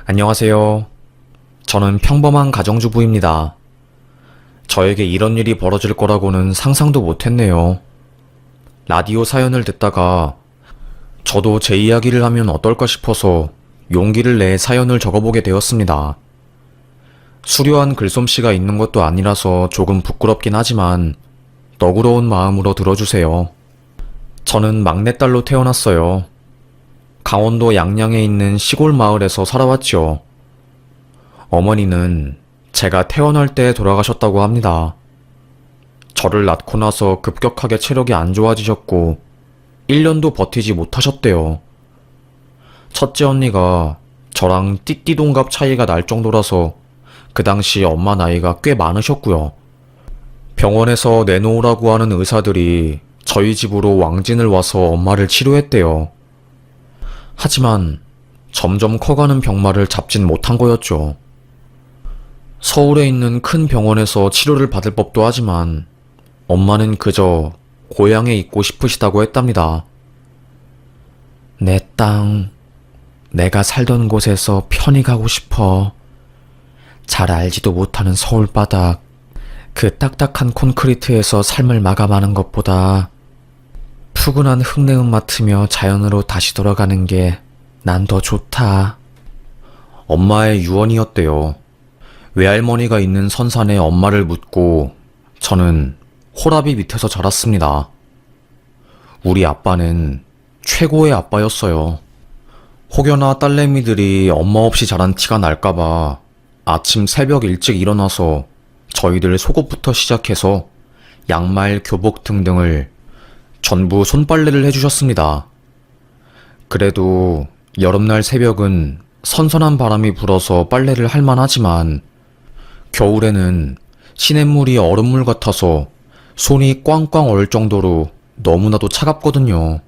안녕하세요. 저는 평범한 가정주부입니다. 저에게 이런 일이 벌어질 거라고는 상상도 못했네요. 라디오 사연을 듣다가 저도 제 이야기를 하면 어떨까 싶어서 용기를 내 사연을 적어보게 되었습니다. 수려한 글솜씨가 있는 것도 아니라서 조금 부끄럽긴 하지만 너그러운 마음으로 들어주세요. 저는 막내딸로 태어났어요. 강원도 양양에 있는 시골 마을에서 살아왔죠. 어머니는 제가 태어날 때 돌아가셨다고 합니다. 저를 낳고 나서 급격하게 체력이 안 좋아지셨고 1년도 버티지 못하셨대요. 첫째 언니가 저랑 띠띠동갑 차이가 날 정도라서 그 당시 엄마 나이가 꽤 많으셨고요. 병원에서 내놓으라고 하는 의사들이 저희 집으로 왕진을 와서 엄마를 치료했대요. 하지만 점점 커가는 병마를 잡진 못한 거였죠. 서울에 있는 큰 병원에서 치료를 받을 법도 하지만 엄마는 그저 고향에 있고 싶으시다고 했답니다. 내 땅, 내가 살던 곳에서 편히 가고 싶어. 잘 알지도 못하는 서울바닥, 그 딱딱한 콘크리트에서 삶을 마감하는 것보다 푸근한 흙내음 맡으며 자연으로 다시 돌아가는 게 난 더 좋다. 엄마의 유언이었대요. 외할머니가 있는 선산에 엄마를 묻고 저는 호라비 밑에서 자랐습니다. 우리 아빠는 최고의 아빠였어요. 혹여나 딸내미들이 엄마 없이 자란 티가 날까봐 아침 새벽 일찍 일어나서 저희들 속옷부터 시작해서 양말, 교복 등등을 전부 손빨래를 해주셨습니다. 그래도 여름날 새벽은 선선한 바람이 불어서 빨래를 할 만하지만 겨울에는 시냇물이 얼음물 같아서 손이 꽝꽝 얼 정도로 너무나도 차갑거든요.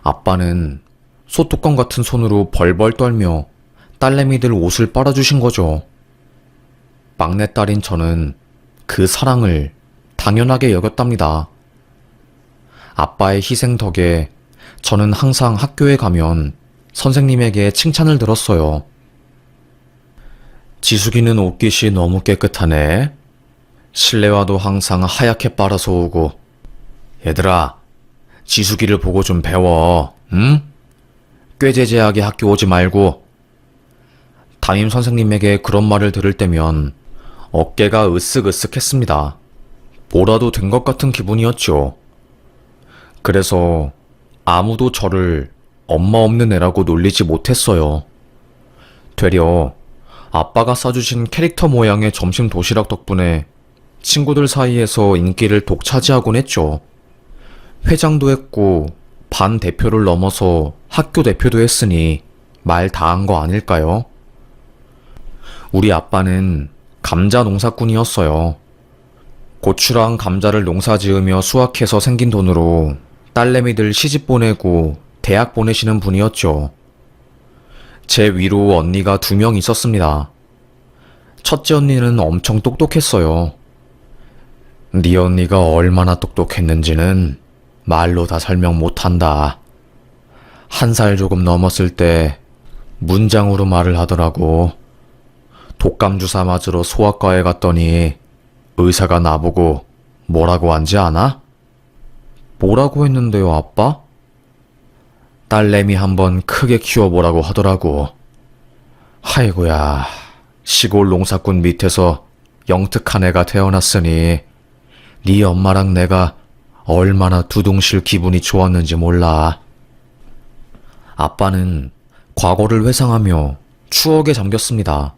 아빠는 소뚜껑 같은 손으로 벌벌 떨며 딸내미들 옷을 빨아주신 거죠. 막내딸인 저는 그 사랑을 당연하게 여겼답니다. 아빠의 희생 덕에 저는 항상 학교에 가면 선생님에게 칭찬을 들었어요. 지숙이는 옷깃이 너무 깨끗하네. 실내화도 항상 하얗게 빨아서 오고. 얘들아, 지숙이를 보고 좀 배워, 응? 꾀죄죄하게 학교 오지 말고. 담임 선생님에게 그런 말을 들을 때면 어깨가 으쓱으쓱했습니다. 뭐라도 된 것 같은 기분이었죠. 그래서 아무도 저를 엄마 없는 애라고 놀리지 못했어요. 되려 아빠가 싸주신 캐릭터 모양의 점심 도시락 덕분에 친구들 사이에서 인기를 독차지하곤 했죠. 회장도 했고 반 대표를 넘어서 학교 대표도 했으니 말 다 한 거 아닐까요? 우리 아빠는 감자 농사꾼이었어요. 고추랑 감자를 농사 지으며 수확해서 생긴 돈으로 딸내미들 시집 보내고 대학 보내시는 분이었죠. 제 위로 언니가 2명 있었습니다. 첫째 언니는 엄청 똑똑했어요. 네 언니가 얼마나 똑똑했는지는 말로 다 설명 못한다. 1살 조금 넘었을 때 문장으로 말을 하더라고. 독감 주사 맞으러 소아과에 갔더니 의사가 나보고 뭐라고 한지 아나? 뭐라고 했는데요, 아빠? 딸내미 한번 크게 키워보라고 하더라고. 아이고야, 시골 농사꾼 밑에서 영특한 애가 태어났으니 네 엄마랑 내가 얼마나 두둥실 기분이 좋았는지 몰라. 아빠는 과거를 회상하며 추억에 잠겼습니다.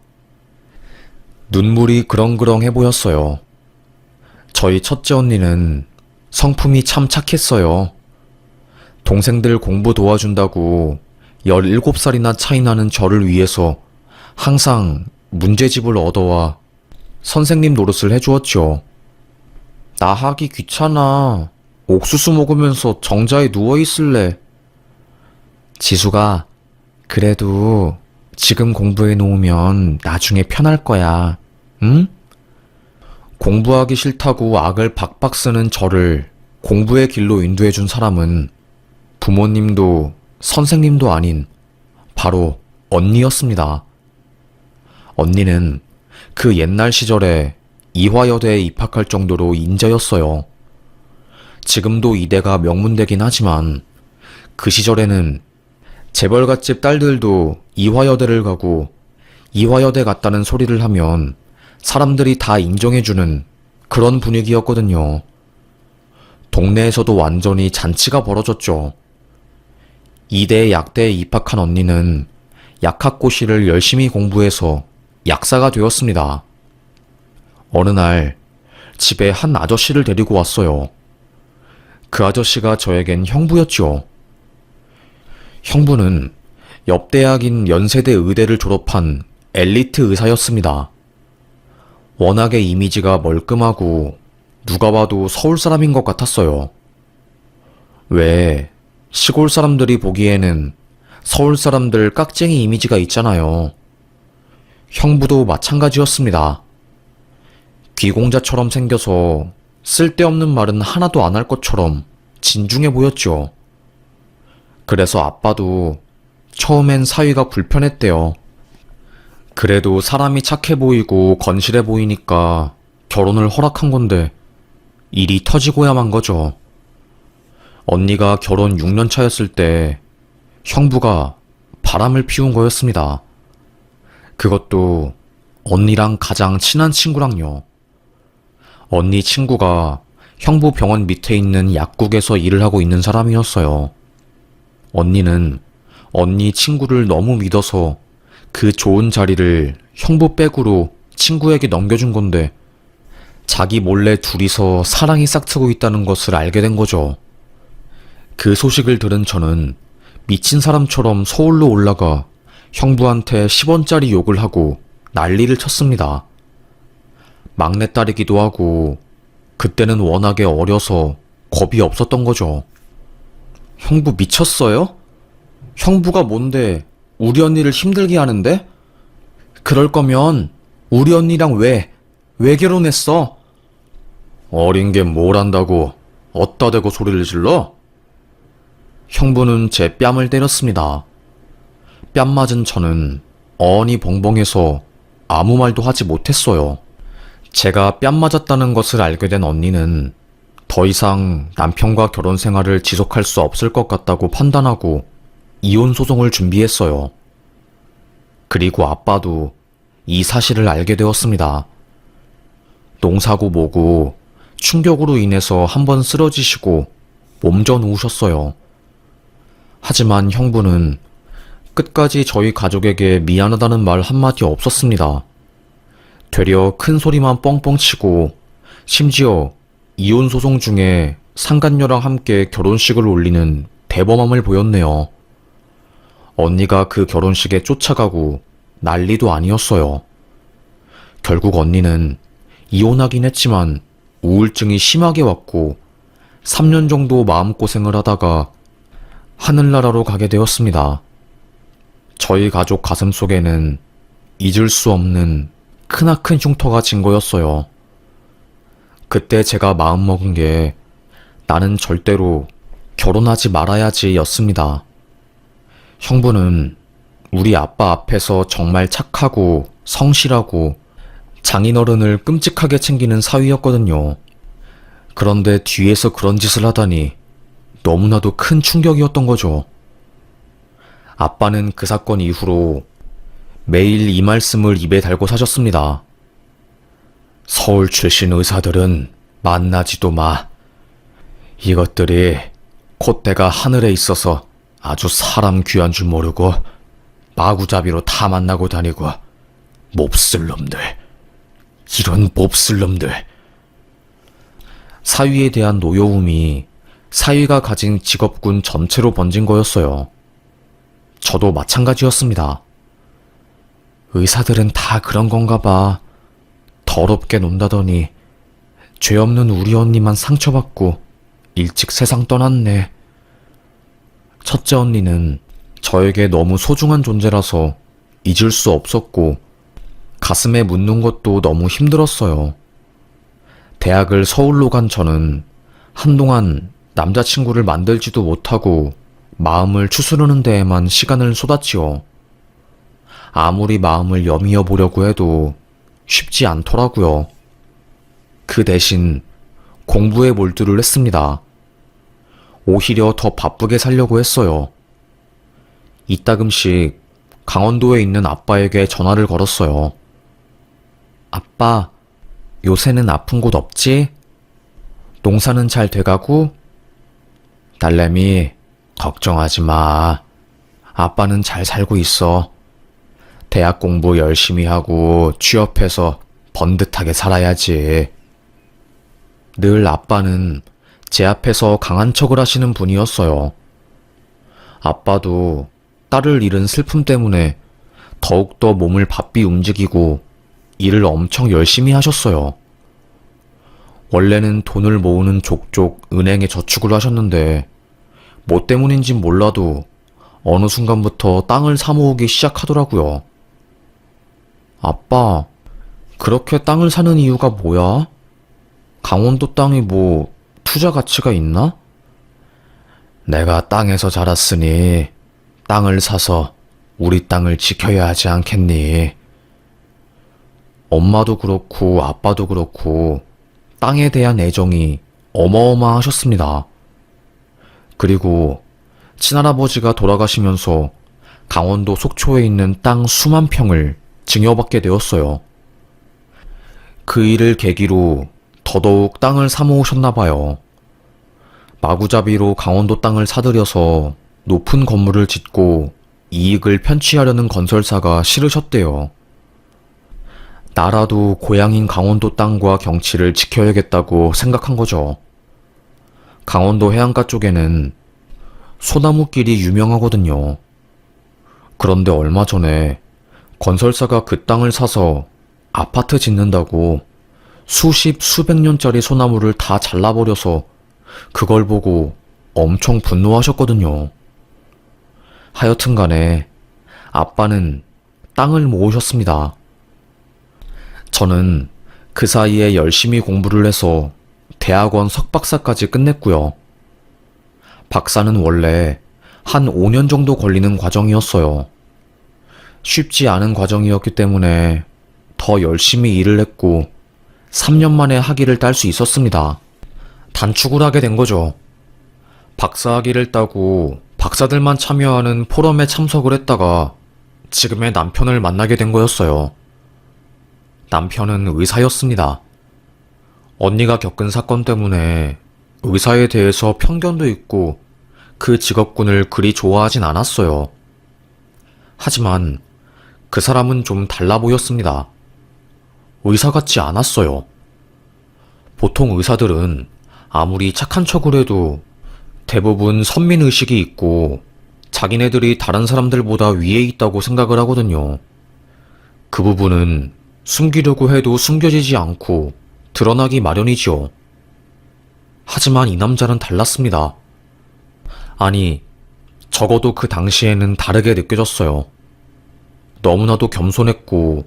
눈물이 그렁그렁해 보였어요. 저희 첫째 언니는 성품이 참 착했어요. 동생들 공부 도와준다고 17살이나 차이 나는 저를 위해서 항상 문제집을 얻어와 선생님 노릇을 해주었죠. 나 하기 귀찮아. 옥수수 먹으면서 정자에 누워있을래. 지수가, 그래도 지금 공부해 놓으면 나중에 편할 거야. 응? 공부하기 싫다고 악을 박박 쓰는 저를 공부의 길로 인도해준 사람은 부모님도 선생님도 아닌 바로 언니였습니다. 언니는 그 옛날 시절에 이화여대에 입학할 정도로 인자였어요. 지금도 이대가 명문대긴 하지만 그 시절에는 재벌갓집 딸들도 이화여대를 가고 이화여대 갔다는 소리를 하면 사람들이 다 인정해주는 그런 분위기였거든요. 동네에서도 완전히 잔치가 벌어졌죠. 이대 약대에 입학한 언니는 약학고시를 열심히 공부해서 약사가 되었습니다. 어느 날 집에 한 아저씨를 데리고 왔어요. 그 아저씨가 저에겐 형부였죠. 형부는 옆 대학인 연세대 의대를 졸업한 엘리트 의사였습니다. 워낙에 이미지가 멀끔하고 누가 봐도 서울 사람인 것 같았어요. 왜 시골 사람들이 보기에는 서울 사람들 깍쟁이 이미지가 있잖아요. 형부도 마찬가지였습니다. 귀공자처럼 생겨서 쓸데없는 말은 하나도 안 할 것처럼 진중해 보였죠. 그래서 아빠도 처음엔 사위가 불편했대요. 그래도 사람이 착해 보이고 건실해 보이니까 결혼을 허락한 건데 일이 터지고야 만 거죠. 언니가 결혼 6년 차였을 때 형부가 바람을 피운 거였습니다. 그것도 언니랑 가장 친한 친구랑요. 언니 친구가 형부 병원 밑에 있는 약국에서 일을 하고 있는 사람이었어요. 언니는 언니 친구를 너무 믿어서 그 좋은 자리를 형부 백으로 친구에게 넘겨준 건데 자기 몰래 둘이서 사랑이 싹트고 있다는 것을 알게 된 거죠. 그 소식을 들은 저는 미친 사람처럼 서울로 올라가 형부한테 10원짜리 욕을 하고 난리를 쳤습니다. 막내딸이기도 하고 그때는 워낙에 어려서 겁이 없었던 거죠. 형부 미쳤어요? 형부가 뭔데 우리 언니를 힘들게 하는데? 그럴 거면 우리 언니랑 왜 결혼했어? 어린 게 뭘 안다고 어따 대고 소리를 질러? 형부는 제 뺨을 때렸습니다. 뺨 맞은 저는 어언이 벙벙해서 아무 말도 하지 못했어요. 제가 뺨 맞았다는 것을 알게 된 언니는 더 이상 남편과 결혼 생활을 지속할 수 없을 것 같다고 판단하고 이혼 소송을 준비했어요. 그리고 아빠도 이 사실을 알게 되었습니다. 농사고 뭐고 충격으로 인해서 한번 쓰러지시고 몸져 누우셨어요. 하지만 형부는 끝까지 저희 가족에게 미안하다는 말 한마디 없었습니다. 되려 큰 소리만 뻥뻥 치고 심지어 이혼 소송 중에 상간녀랑 함께 결혼식을 올리는 대범함을 보였네요. 언니가 그 결혼식에 쫓아가고 난리도 아니었어요. 결국 언니는 이혼하긴 했지만 우울증이 심하게 왔고 3년 정도 마음고생을 하다가 하늘나라로 가게 되었습니다. 저희 가족 가슴속에는 잊을 수 없는 크나큰 흉터가 진 거였어요. 그때 제가 마음먹은 게 나는 절대로 결혼하지 말아야지 였습니다. 형부는 우리 아빠 앞에서 정말 착하고 성실하고 장인어른을 끔찍하게 챙기는 사위였거든요. 그런데 뒤에서 그런 짓을 하다니 너무나도 큰 충격이었던 거죠. 아빠는 그 사건 이후로 매일 이 말씀을 입에 달고 사셨습니다. 서울 출신 의사들은 만나지도 마. 이것들이 콧대가 하늘에 있어서 아주 사람 귀한 줄 모르고 마구잡이로 다 만나고 다니고 몹쓸 놈들. 이런 몹쓸 놈들. 사위에 대한 노여움이 사위가 가진 직업군 전체로 번진 거였어요. 저도 마찬가지였습니다. 의사들은 다 그런 건가 봐. 더럽게 논다더니 죄 없는 우리 언니만 상처받고 일찍 세상 떠났네. 첫째 언니는 저에게 너무 소중한 존재라서 잊을 수 없었고 가슴에 묻는 것도 너무 힘들었어요. 대학을 서울로 간 저는 한동안 남자친구를 만들지도 못하고 마음을 추스르는 데에만 시간을 쏟았지요. 아무리 마음을 여미어 보려고 해도 쉽지 않더라고요. 그 대신 공부에 몰두를 했습니다. 오히려 더 바쁘게 살려고 했어요. 이따금씩 강원도에 있는 아빠에게 전화를 걸었어요. 아빠, 요새는 아픈 곳 없지? 농사는 잘 돼가고? 딸내미, 걱정하지 마. 아빠는 잘 살고 있어. 대학 공부 열심히 하고 취업해서 번듯하게 살아야지. 늘 아빠는 제 앞에서 강한 척을 하시는 분이었어요. 아빠도 딸을 잃은 슬픔 때문에 더욱더 몸을 바삐 움직이고 일을 엄청 열심히 하셨어요. 원래는 돈을 모으는 족족 은행에 저축을 하셨는데 뭐 때문인진 몰라도 어느 순간부터 땅을 사 모으기 시작하더라고요. 아빠, 그렇게 땅을 사는 이유가 뭐야? 강원도 땅이 뭐 투자 가치가 있나? 내가 땅에서 자랐으니 땅을 사서 우리 땅을 지켜야 하지 않겠니? 엄마도 그렇고 아빠도 그렇고 땅에 대한 애정이 어마어마하셨습니다. 그리고 친할아버지가 돌아가시면서 강원도 속초에 있는 땅 수만 평을 증여받게 되었어요. 그 일을 계기로 더더욱 땅을 사모으셨나 봐요. 마구잡이로 강원도 땅을 사들여서 높은 건물을 짓고 이익을 편취하려는 건설사가 싫으셨대요. 나라도 고향인 강원도 땅과 경치를 지켜야겠다고 생각한 거죠. 강원도 해안가 쪽에는 소나무길이 유명하거든요. 그런데 얼마 전에 건설사가 그 땅을 사서 아파트 짓는다고 수십, 수백 년짜리 소나무를 다 잘라버려서 그걸 보고 엄청 분노하셨거든요. 하여튼 간에 아빠는 땅을 모으셨습니다. 저는 그 사이에 열심히 공부를 해서 대학원 석박사까지 끝냈고요. 박사는 원래 한 5년 정도 걸리는 과정이었어요. 쉽지 않은 과정이었기 때문에 더 열심히 일을 했고 3년 만에 학위를 딸 수 있었습니다. 단축을 하게 된 거죠. 박사학위를 따고 박사들만 참여하는 포럼에 참석을 했다가 지금의 남편을 만나게 된 거였어요. 남편은 의사였습니다. 언니가 겪은 사건 때문에 의사에 대해서 편견도 있고 그 직업군을 그리 좋아하진 않았어요. 하지만 그 사람은 좀 달라 보였습니다. 의사 같지 않았어요. 보통 의사들은 아무리 착한 척을 해도 대부분 선민의식이 있고 자기네들이 다른 사람들보다 위에 있다고 생각을 하거든요. 그 부분은 숨기려고 해도 숨겨지지 않고 드러나기 마련이죠. 하지만 이 남자는 달랐습니다. 아니, 적어도 그 당시에는 다르게 느껴졌어요. 너무나도 겸손했고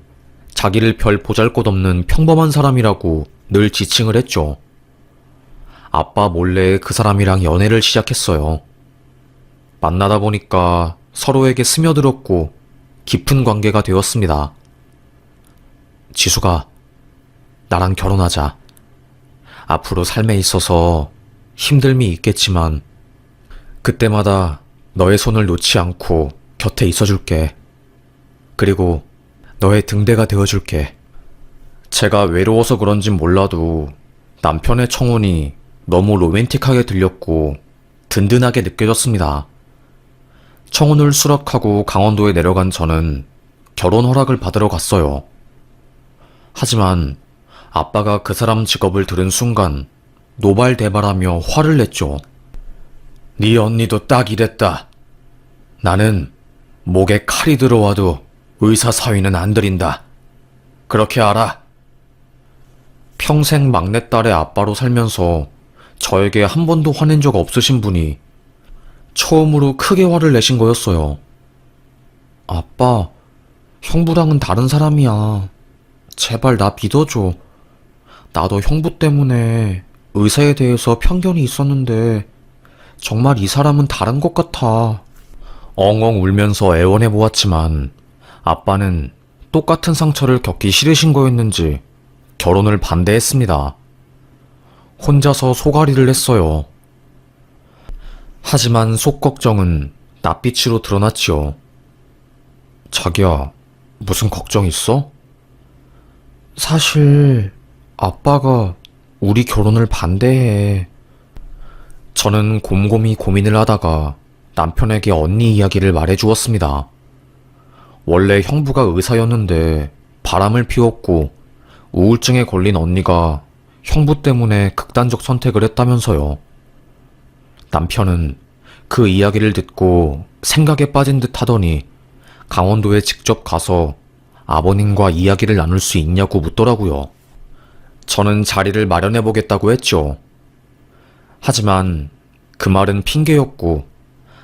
자기를 별 보잘것없는 평범한 사람이라고 늘 지칭을 했죠. 아빠 몰래 그 사람이랑 연애를 시작했어요. 만나다 보니까 서로에게 스며들었고 깊은 관계가 되었습니다. 지수가, 나랑 결혼하자. 앞으로 삶에 있어서 힘듦이 있겠지만 그때마다 너의 손을 놓지 않고 곁에 있어줄게. 그리고 너의 등대가 되어줄게. 제가 외로워서 그런진 몰라도 남편의 청혼이 너무 로맨틱하게 들렸고 든든하게 느껴졌습니다. 청혼을 수락하고 강원도에 내려간 저는 결혼 허락을 받으러 갔어요. 하지만 아빠가 그 사람 직업을 들은 순간 노발대발하며 화를 냈죠. 네 언니도 딱 이랬다. 나는 목에 칼이 들어와도 의사 사위는 안 들인다. 그렇게 알아? 평생 막내딸의 아빠로 살면서 저에게 한 번도 화낸 적 없으신 분이 처음으로 크게 화를 내신 거였어요. 아빠, 형부랑은 다른 사람이야. 제발 나 믿어줘. 나도 형부 때문에 의사에 대해서 편견이 있었는데 정말 이 사람은 다른 것 같아. 엉엉 울면서 애원해 보았지만 아빠는 똑같은 상처를 겪기 싫으신 거였는지 결혼을 반대했습니다. 혼자서 소가리를 했어요. 하지만 속 걱정은 낯빛으로 드러났지요. 자기야, 무슨 걱정 있어? 사실 아빠가 우리 결혼을 반대해. 저는 곰곰이 고민을 하다가 남편에게 언니 이야기를 말해주었습니다. 원래 형부가 의사였는데 바람을 피웠고 우울증에 걸린 언니가 형부 때문에 극단적 선택을 했다면서요. 남편은 그 이야기를 듣고 생각에 빠진 듯 하더니 강원도에 직접 가서 아버님과 이야기를 나눌 수 있냐고 묻더라고요. 저는 자리를 마련해 보겠다고 했죠. 하지만 그 말은 핑계였고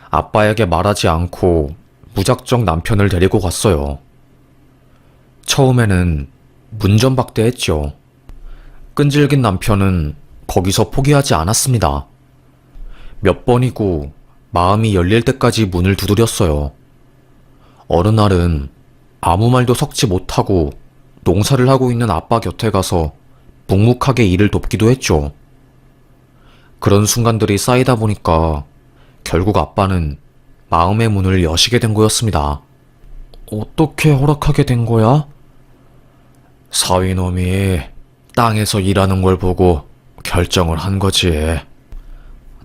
아빠에게 말하지 않고 무작정 남편을 데리고 갔어요. 처음에는 문전박대했죠. 끈질긴 남편은 거기서 포기하지 않았습니다. 몇 번이고 마음이 열릴 때까지 문을 두드렸어요. 어느 날은 아무 말도 섞지 못하고 농사를 하고 있는 아빠 곁에 가서 묵묵하게 일을 돕기도 했죠. 그런 순간들이 쌓이다 보니까 결국 아빠는 마음의 문을 여시게 된 거였습니다. 어떻게 허락하게 된 거야? 사위놈이 땅에서 일하는 걸 보고 결정을 한 거지.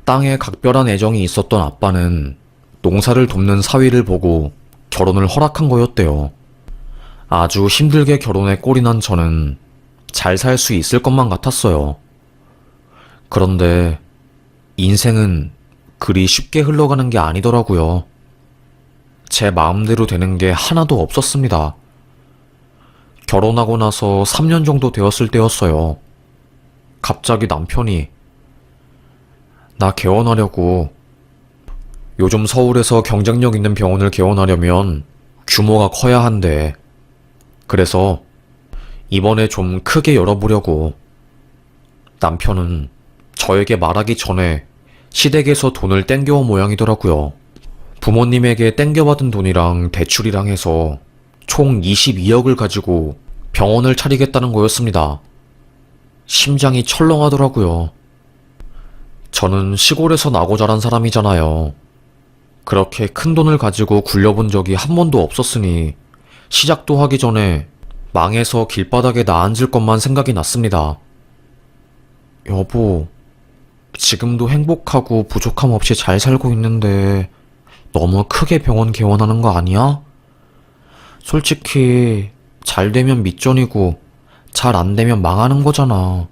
땅에 각별한 애정이 있었던 아빠는 농사를 돕는 사위를 보고 결혼을 허락한 거였대요. 아주 힘들게 결혼에 꼴이 난 저는 잘 살 수 있을 것만 같았어요. 그런데 인생은 그리 쉽게 흘러가는 게 아니더라고요. 제 마음대로 되는 게 하나도 없었습니다. 결혼하고 나서 3년 정도 되었을 때였어요. 갑자기 남편이 나 개원하려고. 요즘 서울에서 경쟁력 있는 병원을 개원하려면 규모가 커야 한대. 그래서 이번에 좀 크게 열어보려고. 남편은 저에게 말하기 전에 시댁에서 돈을 땡겨온 모양이더라고요. 부모님에게 땡겨받은 돈이랑 대출이랑 해서 총 22억을 가지고 병원을 차리겠다는 거였습니다. 심장이 철렁하더라고요. 저는 시골에서 나고 자란 사람이잖아요. 그렇게 큰 돈을 가지고 굴려본 적이 한 번도 없었으니 시작도 하기 전에 망해서 길바닥에 나앉을 것만 생각이 났습니다. 여보, 지금도 행복하고 부족함 없이 잘 살고 있는데 너무 크게 병원 개원하는 거 아니야? 솔직히 잘 되면 밑전이고 잘 안 되면 망하는 거잖아.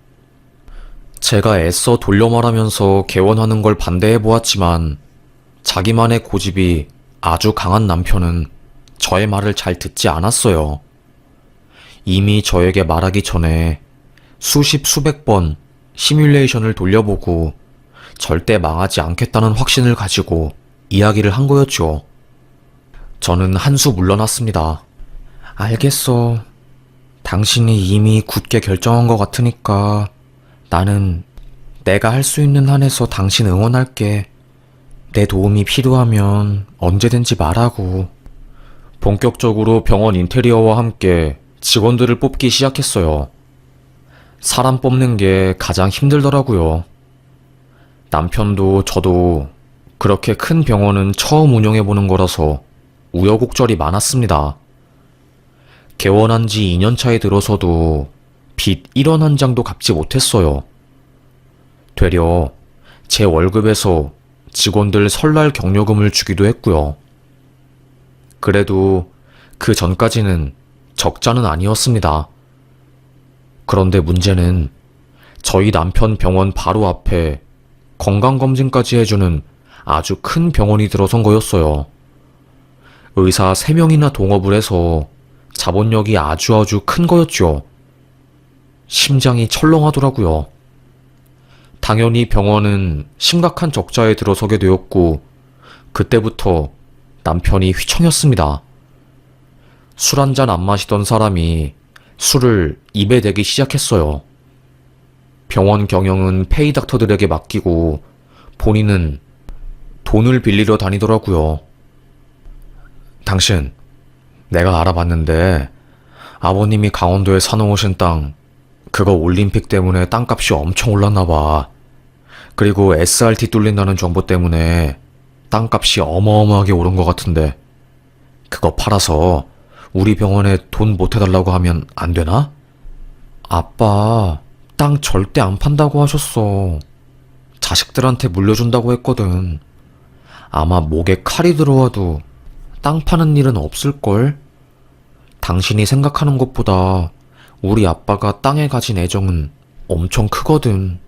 제가 애써 돌려 말하면서 개원하는 걸 반대해 보았지만 자기만의 고집이 아주 강한 남편은 저의 말을 잘 듣지 않았어요. 이미 저에게 말하기 전에 수십 수백 번 시뮬레이션을 돌려보고 절대 망하지 않겠다는 확신을 가지고 이야기를 한 거였죠. 저는 한 수 물러났습니다. 알겠어. 당신이 이미 굳게 결정한 것 같으니까 나는 내가 할 수 있는 한에서 당신 응원할게. 내 도움이 필요하면 언제든지 말하고. 본격적으로 병원 인테리어와 함께 직원들을 뽑기 시작했어요. 사람 뽑는 게 가장 힘들더라고요. 남편도 저도 그렇게 큰 병원은 처음 운영해보는 거라서 우여곡절이 많았습니다. 개원한 지 2년 차에 들어서도 빚 1원 한 장도 갚지 못했어요. 되려 제 월급에서 직원들 설날 격려금을 주기도 했고요. 그래도 그 전까지는 적자는 아니었습니다. 그런데 문제는 저희 남편 병원 바로 앞에 건강검진까지 해주는 아주 큰 병원이 들어선 거였어요. 의사 3명이나 동업을 해서 자본력이 아주 큰 거였죠. 심장이 철렁하더라고요. 당연히 병원은 심각한 적자에 들어서게 되었고 그때부터 남편이 휘청였습니다. 술 한 잔 안 마시던 사람이 술을 입에 대기 시작했어요. 병원 경영은 페이닥터들에게 맡기고 본인은 돈을 빌리러 다니더라고요. 당신, 내가 알아봤는데 아버님이 강원도에 사놓으신 땅, 그거 올림픽 때문에 땅값이 엄청 올랐나 봐. 그리고 SRT 뚫린다는 정보 때문에 땅값이 어마어마하게 오른 것 같은데 그거 팔아서 우리 병원에 돈 못해달라고 하면 안 되나? 아빠, 땅 절대 안 판다고 하셨어. 자식들한테 물려준다고 했거든. 아마 목에 칼이 들어와도 땅 파는 일은 없을걸? 당신이 생각하는 것보다 우리 아빠가 땅에 가진 애정은 엄청 크거든.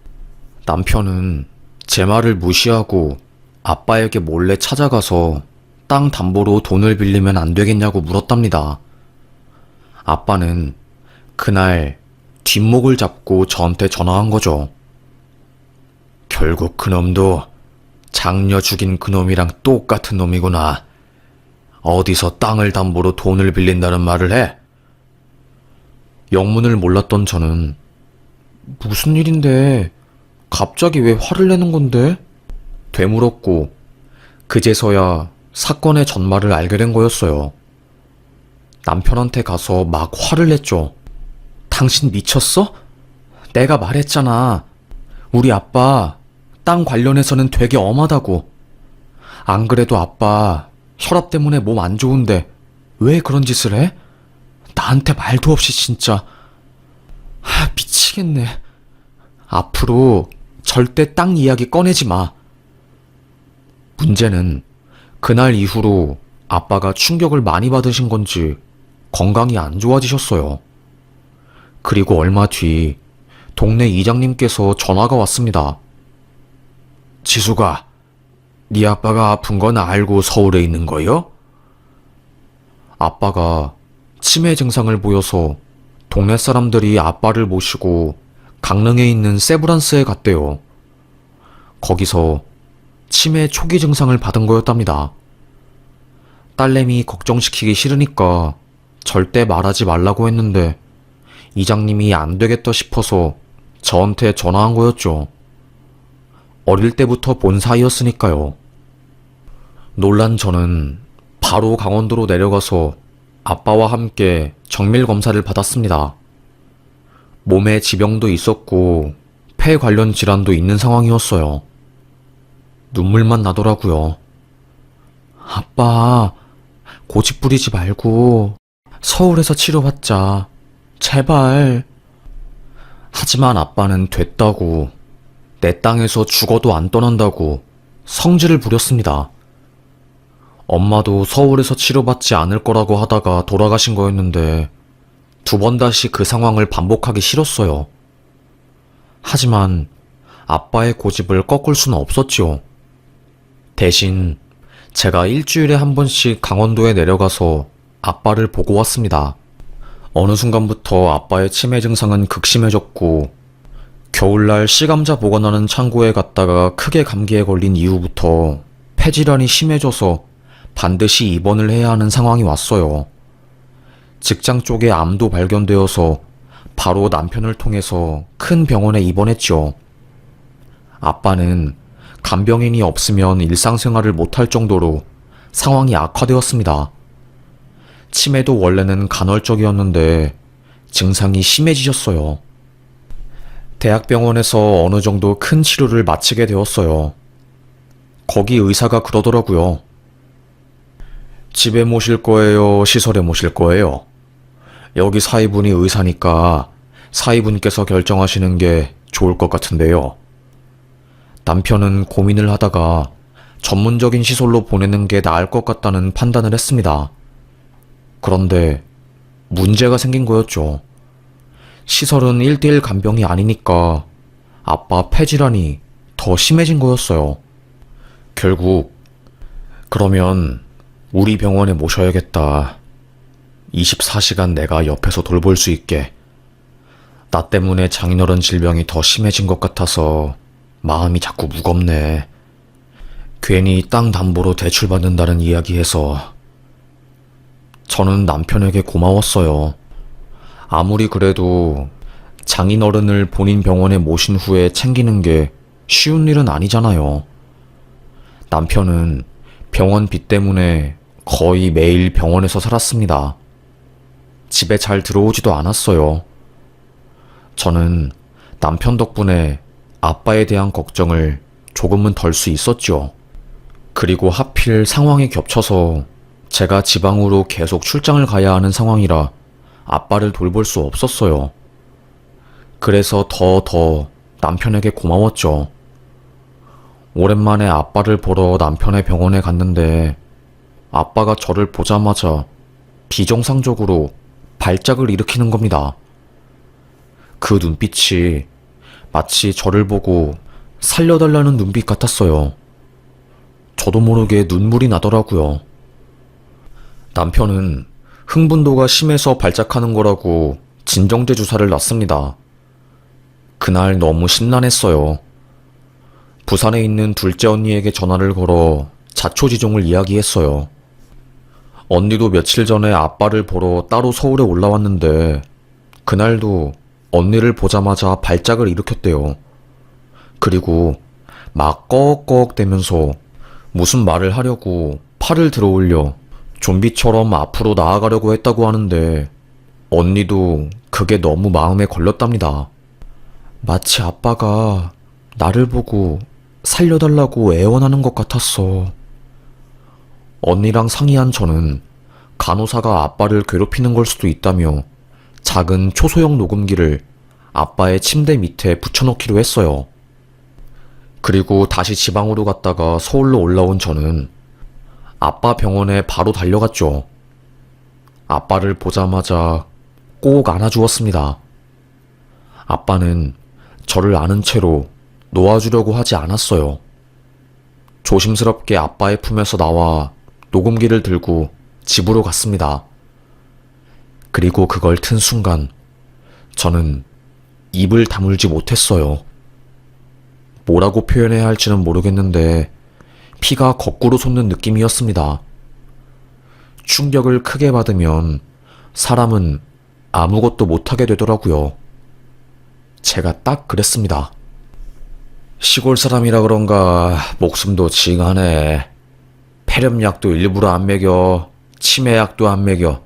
남편은 제 말을 무시하고 아빠에게 몰래 찾아가서 땅 담보로 돈을 빌리면 안 되겠냐고 물었답니다. 아빠는 그날 뒷목을 잡고 저한테 전화한 거죠. 결국 그놈도 장녀 죽인 그놈이랑 똑같은 놈이구나. 어디서 땅을 담보로 돈을 빌린다는 말을 해? 영문을 몰랐던 저는 무슨 일인데 갑자기 왜 화를 내는 건데? 되물었고 그제서야 사건의 전말을 알게 된 거였어요. 남편한테 가서 막 화를 냈죠. 당신 미쳤어? 내가 말했잖아. 우리 아빠 땅 관련해서는 되게 엄하다고. 안 그래도 아빠 혈압 때문에 몸 안 좋은데 왜 그런 짓을 해? 나한테 말도 없이 진짜. 미치겠네. 앞으로 절대 땅 이야기 꺼내지 마. 문제는 그날 이후로 아빠가 충격을 많이 받으신 건지 건강이 안 좋아지셨어요. 그리고 얼마 뒤 동네 이장님께서 전화가 왔습니다. 지수가, 네 아빠가 아픈 건 알고 서울에 있는 거요? 아빠가 치매 증상을 보여서 동네 사람들이 아빠를 모시고 강릉에 있는 세브란스에 갔대요. 거기서 치매 초기 증상을 받은 거였답니다. 딸내미 걱정시키기 싫으니까 절대 말하지 말라고 했는데 이장님이 안 되겠다 싶어서 저한테 전화한 거였죠. 어릴 때부터 본 사이였으니까요. 놀란 저는 바로 강원도로 내려가서 아빠와 함께 정밀 검사를 받았습니다. 몸에 지병도 있었고 폐 관련 질환도 있는 상황이었어요. 눈물만 나더라고요. 아빠, 고집 부리지 말고 서울에서 치료받자. 제발. 하지만 아빠는 됐다고, 내 땅에서 죽어도 안 떠난다고 성질을 부렸습니다. 엄마도 서울에서 치료받지 않을 거라고 하다가 돌아가신 거였는데 두 번 다시 그 상황을 반복하기 싫었어요. 하지만 아빠의 고집을 꺾을 수는 없었지요. 대신 제가 일주일에 한 번씩 강원도에 내려가서 아빠를 보고 왔습니다. 어느 순간부터 아빠의 치매 증상은 극심해졌고 겨울날 씨감자 보관하는 창고에 갔다가 크게 감기에 걸린 이후부터 폐질환이 심해져서 반드시 입원을 해야 하는 상황이 왔어요. 직장 쪽에 암도 발견되어서 바로 남편을 통해서 큰 병원에 입원했죠. 아빠는 간병인이 없으면 일상생활을 못할 정도로 상황이 악화되었습니다. 치매도 원래는 간헐적이었는데 증상이 심해지셨어요. 대학병원에서 어느 정도 큰 치료를 마치게 되었어요. 거기 의사가 그러더라고요. 집에 모실 거예요? 시설에 모실 거예요? 여기 사위분이 의사니까 사위분께서 결정하시는 게 좋을 것 같은데요. 남편은 고민을 하다가 전문적인 시설로 보내는 게 나을 것 같다는 판단을 했습니다. 그런데 문제가 생긴 거였죠. 시설은 1:1 간병이 아니니까 아빠 폐질환이 더 심해진 거였어요. 결국 그러면 우리 병원에 모셔야겠다. 24시간 내가 옆에서 돌볼 수 있게. 나 때문에 장인어른 질병이 더 심해진 것 같아서 마음이 자꾸 무겁네. 괜히 땅 담보로 대출받는다는 이야기해서. 저는 남편에게 고마웠어요. 아무리 그래도 장인어른을 본인 병원에 모신 후에 챙기는 게 쉬운 일은 아니잖아요. 남편은 병원비 때문에 거의 매일 병원에서 살았습니다. 집에 잘 들어오지도 않았어요. 저는 남편 덕분에 아빠에 대한 걱정을 조금은 덜 수 있었죠. 그리고 하필 상황이 겹쳐서 제가 지방으로 계속 출장을 가야 하는 상황이라 아빠를 돌볼 수 없었어요. 그래서 더 남편에게 고마웠죠. 오랜만에 아빠를 보러 남편의 병원에 갔는데 아빠가 저를 보자마자 비정상적으로 발작을 일으키는 겁니다. 그 눈빛이 마치 저를 보고 살려달라는 눈빛 같았어요. 저도 모르게 눈물이 나더라고요. 남편은 흥분도가 심해서 발작하는 거라고 진정제 주사를 놨습니다. 그날 너무 심란했어요. 부산에 있는 둘째 언니에게 전화를 걸어 자초지종을 이야기했어요. 언니도 며칠 전에 아빠를 보러 따로 서울에 올라왔는데 그날도 언니를 보자마자 발작을 일으켰대요. 그리고 막 꺽꺽대면서 무슨 말을 하려고 팔을 들어 올려 좀비처럼 앞으로 나아가려고 했다고 하는데 언니도 그게 너무 마음에 걸렸답니다. 마치 아빠가 나를 보고 살려달라고 애원하는 것 같았어. 언니랑 상의한 저는 간호사가 아빠를 괴롭히는 걸 수도 있다며 작은 초소형 녹음기를 아빠의 침대 밑에 붙여놓기로 했어요. 그리고 다시 지방으로 갔다가 서울로 올라온 저는 아빠 병원에 바로 달려갔죠. 아빠를 보자마자 꼭 안아주었습니다. 아빠는 저를 안은 채로 놓아주려고 하지 않았어요. 조심스럽게 아빠의 품에서 나와 녹음기를 들고 집으로 갔습니다. 그리고 그걸 튼 순간 저는 입을 다물지 못했어요. 뭐라고 표현해야 할지는 모르겠는데 피가 거꾸로 솟는 느낌이었습니다. 충격을 크게 받으면 사람은 아무것도 못하게 되더라고요. 제가 딱 그랬습니다. 시골 사람이라 그런가 목숨도 징하네. 폐렴약도 일부러 안 먹여, 치매약도 안 먹여.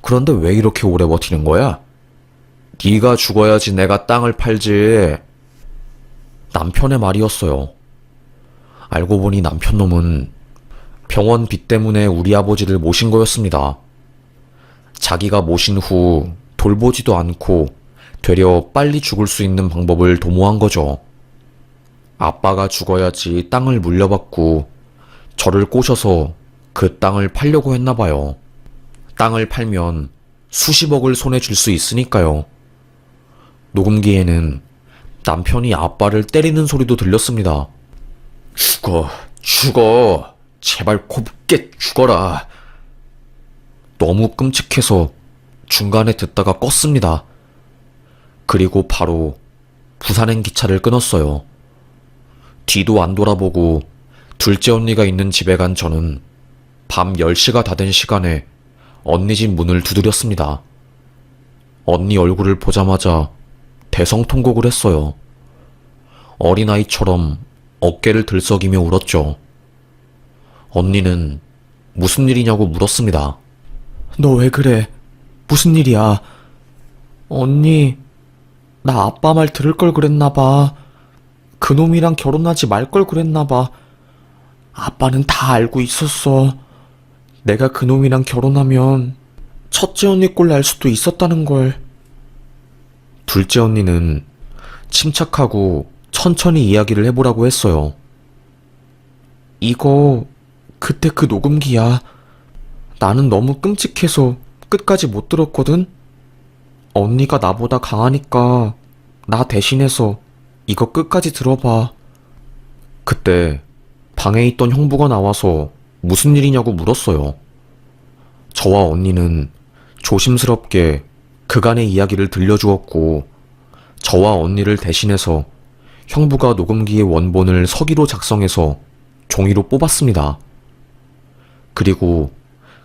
그런데 왜 이렇게 오래 버티는 거야? 네가 죽어야지 내가 땅을 팔지. 남편의 말이었어요. 알고 보니 남편 놈은 병원 빚 때문에 우리 아버지를 모신 거였습니다. 자기가 모신 후 돌보지도 않고 되려 빨리 죽을 수 있는 방법을 도모한 거죠. 아빠가 죽어야지 땅을 물려받고 저를 꼬셔서 그 땅을 팔려고 했나 봐요. 땅을 팔면 수십억을 손에 쥘 수 있으니까요. 녹음기에는 남편이 아빠를 때리는 소리도 들렸습니다. 죽어. 제발 곱게 죽어라. 너무 끔찍해서 중간에 듣다가 껐습니다. 그리고 바로 부산행 기차를 끊었어요. 뒤도 안 돌아보고 둘째 언니가 있는 집에 간 저는 밤 10시가 다 된 시간에 언니 집 문을 두드렸습니다. 언니 얼굴을 보자마자 대성통곡을 했어요. 어린아이처럼 어깨를 들썩이며 울었죠. 언니는 무슨 일이냐고 물었습니다. 너 왜 그래? 무슨 일이야? 언니, 나 아빠 말 들을 걸 그랬나봐. 그놈이랑 결혼하지 말 걸 그랬나봐. 아빠는 다 알고 있었어. 내가 그놈이랑 결혼하면 첫째 언니 꼴 날 수도 있었다는 걸. 둘째 언니는 침착하고 천천히 이야기를 해보라고 했어요. 이거 그때 그 녹음기야. 나는 너무 끔찍해서 끝까지 못 들었거든? 언니가 나보다 강하니까 나 대신해서 이거 끝까지 들어봐. 그때 방에 있던 형부가 나와서 무슨 일이냐고 물었어요. 저와 언니는 조심스럽게 그간의 이야기를 들려주었고 저와 언니를 대신해서 형부가 녹음기의 원본을 서기로 작성해서 종이로 뽑았습니다. 그리고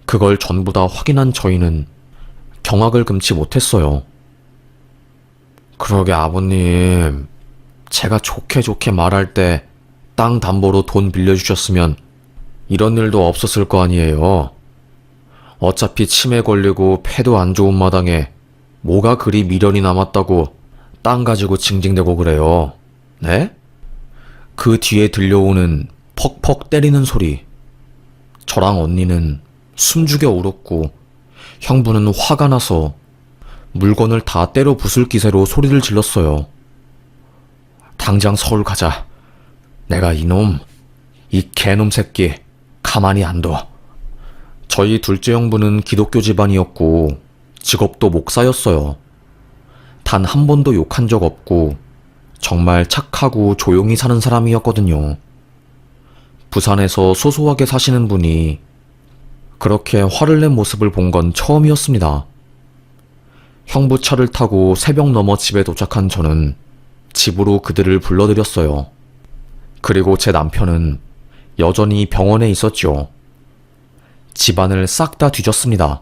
그걸 전부 다 확인한 저희는 경악을 금치 못했어요. 그러게 아버님, 제가 좋게 말할 때 땅 담보로 돈 빌려주셨으면 이런 일도 없었을 거 아니에요. 어차피 치매 걸리고 폐도 안 좋은 마당에 뭐가 그리 미련이 남았다고 땅 가지고 징징대고 그래요. 네? 그 뒤에 들려오는 퍽퍽 때리는 소리. 저랑 언니는 숨죽여 울었고 형부는 화가 나서 물건을 다 때려 부술 기세로 소리를 질렀어요. 당장 서울 가자. 내가 이놈, 이 개놈 새끼 가만히 안 둬. 저희 둘째 형부는 기독교 집안이었고 직업도 목사였어요. 단 한 번도 욕한 적 없고 정말 착하고 조용히 사는 사람이었거든요. 부산에서 소소하게 사시는 분이 그렇게 화를 낸 모습을 본 건 처음이었습니다. 형부 차를 타고 새벽 넘어 집에 도착한 저는 집으로 그들을 불러들였어요. 그리고 제 남편은 여전히 병원에 있었죠. 집안을 싹 다 뒤졌습니다.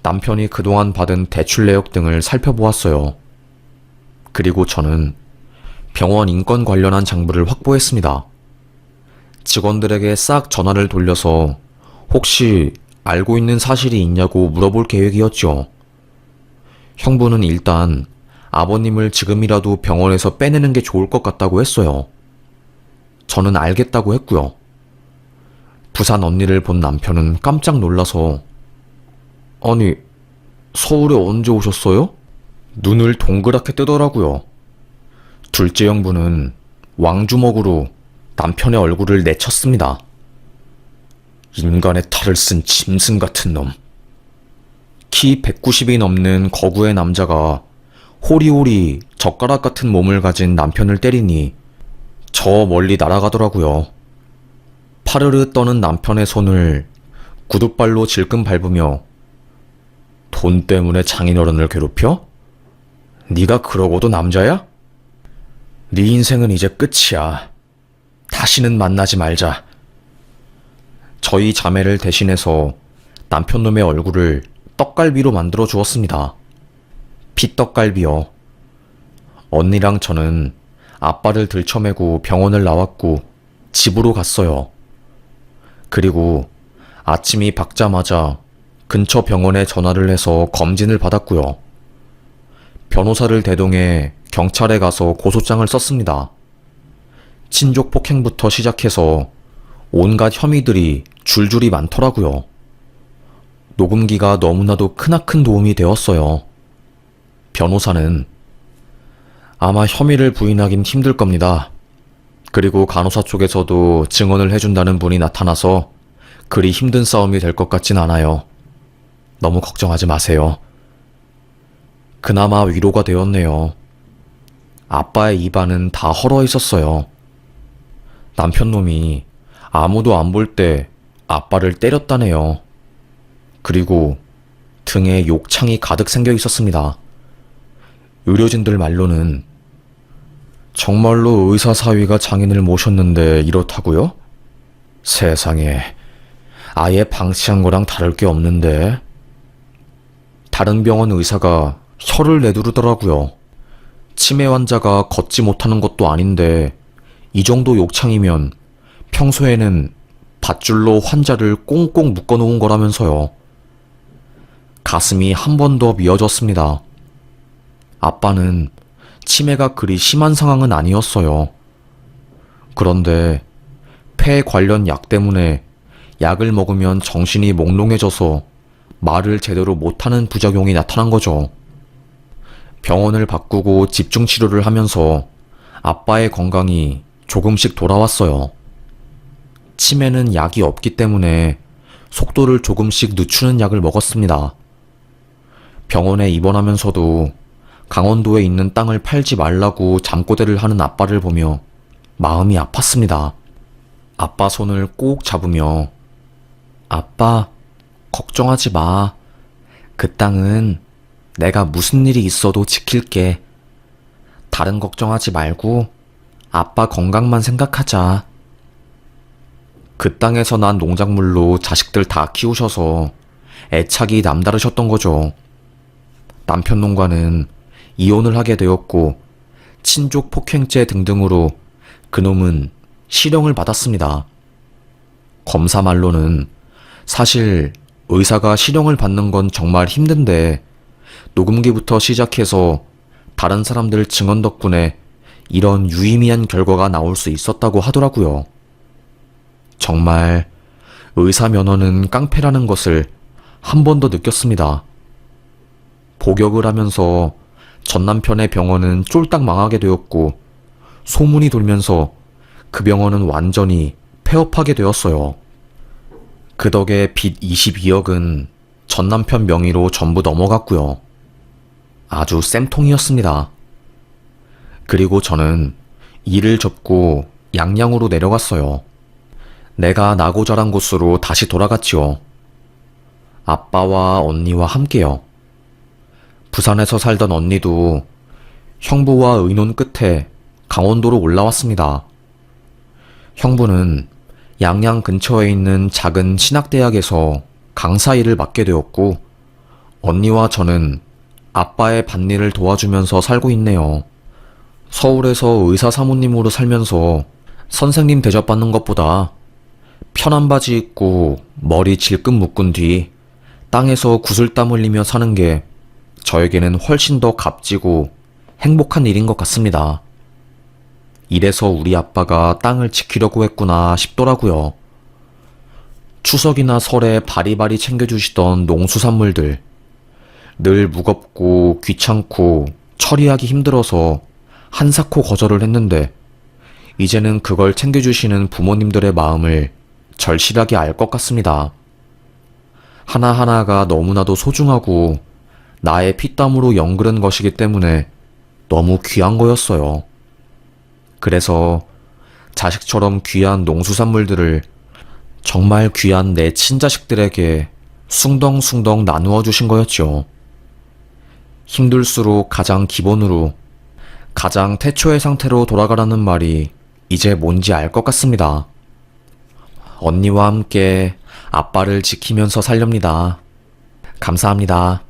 남편이 그동안 받은 대출 내역 등을 살펴보았어요. 그리고 저는 병원 인권 관련한 장부를 확보했습니다. 직원들에게 싹 전화를 돌려서 혹시 알고 있는 사실이 있냐고 물어볼 계획이었죠. 형부는 일단 아버님을 지금이라도 병원에서 빼내는 게 좋을 것 같다고 했어요. 저는 알겠다고 했고요. 부산 언니를 본 남편은 깜짝 놀라서 아니, 서울에 언제 오셨어요? 눈을 동그랗게 뜨더라고요. 둘째 형부는 왕주먹으로 남편의 얼굴을 내쳤습니다. 인간의 탈을 쓴 짐승 같은 놈. 키 190이 넘는 거구의 남자가 호리호리 젓가락 같은 몸을 가진 남편을 때리니 저 멀리 날아가더라고요. 파르르 떠는 남편의 손을 구둣발로 질끈 밟으며 돈 때문에 장인어른을 괴롭혀? 네가 그러고도 남자야? 네 인생은 이제 끝이야. 다시는 만나지 말자. 저희 자매를 대신해서 남편놈의 얼굴을 떡갈비로 만들어 주었습니다. 피떡갈비요. 언니랑 저는 아빠를 들쳐매고 병원을 나왔고 집으로 갔어요. 그리고 아침이 밝자마자 근처 병원에 전화를 해서 검진을 받았고요. 변호사를 대동해 경찰에 가서 고소장을 썼습니다. 친족 폭행부터 시작해서 온갖 혐의들이 줄줄이 많더라고요. 녹음기가 너무나도 크나큰 도움이 되었어요. 변호사는 아마 혐의를 부인하긴 힘들 겁니다. 그리고 간호사 쪽에서도 증언을 해준다는 분이 나타나서 그리 힘든 싸움이 될 것 같진 않아요. 너무 걱정하지 마세요. 그나마 위로가 되었네요. 아빠의 입안은 다 헐어 있었어요. 남편놈이 아무도 안 볼 때 아빠를 때렸다네요. 그리고 등에 욕창이 가득 생겨 있었습니다. 의료진들 말로는 정말로 의사 사위가 장인을 모셨는데 이렇다고요? 세상에, 아예 방치한 거랑 다를 게 없는데. 다른 병원 의사가 혀를 내두르더라고요. 치매 환자가 걷지 못하는 것도 아닌데 이 정도 욕창이면 평소에는 밧줄로 환자를 꽁꽁 묶어놓은 거라면서요. 가슴이 한 번 더 미어졌습니다. 아빠는 치매가 그리 심한 상황은 아니었어요. 그런데 폐 관련 약 때문에 약을 먹으면 정신이 몽롱해져서 말을 제대로 못하는 부작용이 나타난 거죠. 병원을 바꾸고 집중치료를 하면서 아빠의 건강이 조금씩 돌아왔어요. 치매는 약이 없기 때문에 속도를 조금씩 늦추는 약을 먹었습니다. 병원에 입원하면서도 강원도에 있는 땅을 팔지 말라고 잠꼬대를 하는 아빠를 보며 마음이 아팠습니다. 아빠 손을 꼭 잡으며 아빠, 걱정하지 마. 그 땅은 내가 무슨 일이 있어도 지킬게. 다른 걱정하지 말고 아빠 건강만 생각하자. 그 땅에서 난 농작물로 자식들 다 키우셔서 애착이 남다르셨던 거죠. 남편 농가는 이혼을 하게 되었고 친족 폭행죄 등등으로 그놈은 실형을 받았습니다. 검사 말로는 사실 의사가 실형을 받는 건 정말 힘든데 녹음기부터 시작해서 다른 사람들 증언 덕분에 이런 유의미한 결과가 나올 수 있었다고 하더라고요. 정말 의사 면허는 깡패라는 것을 한 번 더 느꼈습니다. 복역을 하면서 전 남편의 병원은 쫄딱 망하게 되었고 소문이 돌면서 그 병원은 완전히 폐업하게 되었어요. 그 덕에 빚 22억은 전 남편 명의로 전부 넘어갔고요. 아주 쌤통이었습니다. 그리고 저는 일을 접고 양양으로 내려갔어요. 내가 나고 자란 곳으로 다시 돌아갔지요. 아빠와 언니와 함께요. 부산에서 살던 언니도 형부와 의논 끝에 강원도로 올라왔습니다. 형부는 양양 근처에 있는 작은 신학대학에서 강사 일을 맡게 되었고, 언니와 저는 아빠의 밭일을 도와주면서 살고 있네요. 서울에서 의사 사모님으로 살면서 선생님 대접받는 것보다 편한 바지 입고 머리 질끈 묶은 뒤 땅에서 구슬땀 흘리며 사는 게 저에게는 훨씬 더 값지고 행복한 일인 것 같습니다. 이래서 우리 아빠가 땅을 지키려고 했구나 싶더라고요. 추석이나 설에 바리바리 챙겨주시던 농수산물들, 늘 무겁고 귀찮고 처리하기 힘들어서 한사코 거절을 했는데 이제는 그걸 챙겨주시는 부모님들의 마음을 절실하게 알 것 같습니다. 하나하나가 너무나도 소중하고 나의 피땀으로 연그른 것이기 때문에 너무 귀한 거였어요. 그래서 자식처럼 귀한 농수산물들을 정말 귀한 내 친자식들에게 숭덩숭덩 나누어 주신 거였죠. 힘들수록 가장 기본으로, 가장 태초의 상태로 돌아가라는 말이 이제 뭔지 알 것 같습니다. 언니와 함께 아빠를 지키면서 살렵니다. 감사합니다.